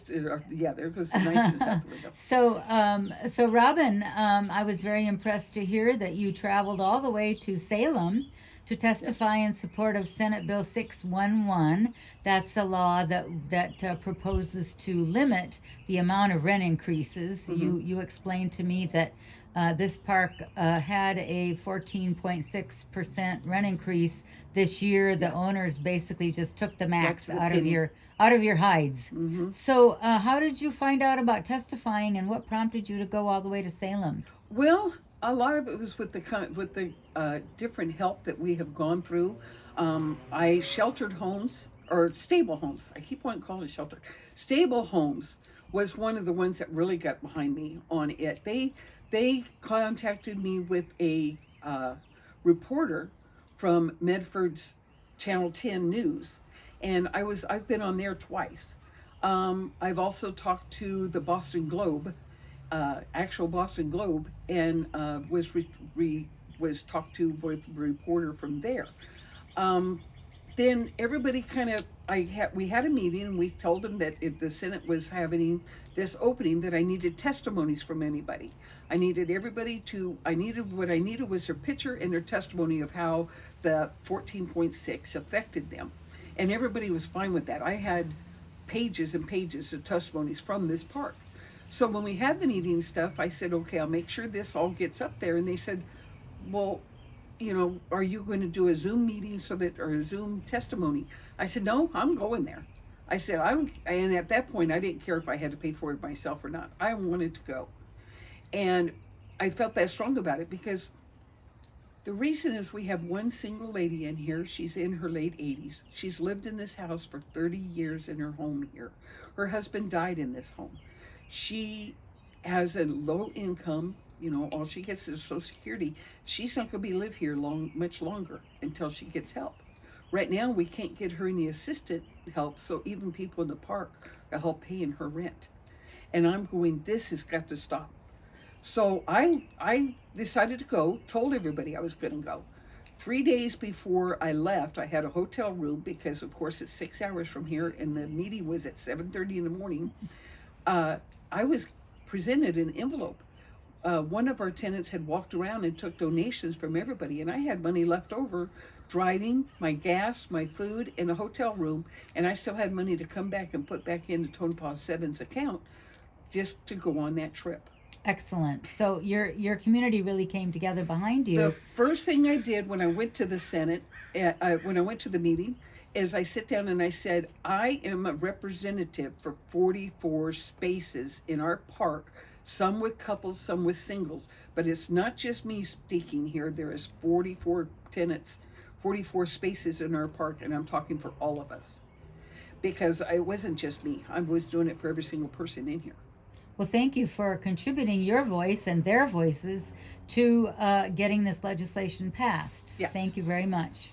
Yeah, there goes the niceness out the window. So Robin, I was very impressed to hear that you traveled all the way to Salem to Yep. testify in support of Senate Bill 611. That's a law that proposes to limit the amount of rent increases. Mm-hmm. You explained to me that this park had a 14.6% rent increase this year. The owners basically just took the That's max the out of penny. your hides. Mm-hmm. So, how did you find out about testifying, and what prompted you to go all the way to Salem? Well, a lot of it was with the different help that we have gone through. I sheltered homes or stable homes. I keep wanting to call it shelter. Stable homes was one of the ones that really got behind me on it. They contacted me with a reporter from Medford's Channel 10 News, and I've been on there twice. I've also talked to the Boston Globe, actual Boston Globe, and was talked to with a reporter from there. Um, then everybody kind of we had a meeting and we told them that if the Senate was having this opening, that I needed testimonies from anybody. I needed everybody to. What I needed was their picture and their testimony of how the 14.6 affected them, and everybody was fine with that. I had pages and pages of testimonies from this park. So when we had the meeting and stuff, I said, okay, I'll make sure this all gets up there. And they said, well, are you going to do a Zoom meeting or a Zoom testimony? I said, no, I'm going there. I said, and at that point, I didn't care if I had to pay for it myself or not. I wanted to go. And I felt that strong about it because the reason is we have one single lady in here. She's in her late 80s. She's lived in this house for 30 years in her home here. Her husband died in this home. She has a low income. All she gets is Social Security. She's not going to be live here much longer until she gets help. Right now, we can't get her any assistant help, so even people in the park are help paying her rent. And I'm going, this has got to stop. So I decided to go, told everybody I was going to go. 3 days before I left, I had a hotel room because, of course, it's 6 hours from here, and the meeting was at 7:30 in the morning. I was presented an envelope. One of our tenants had walked around and took donations from everybody, and I had money left over driving, my gas, my food, and a hotel room, and I still had money to come back and put back into Tonopah 7's account just to go on that trip. Excellent. So your community really came together behind The you. first thing I did when I went to the Senate, when I went to the meeting, is I sit down and I said, I am a representative for 44 spaces in our park, some with couples, some with singles. But it's not just me speaking here. There is 44 tenants, 44 spaces in our park, and I'm talking for all of us. Because it wasn't just me. I was doing it for every single person in here. Well, thank you for contributing your voice and their voices to getting this legislation passed. Yes. Thank you very much.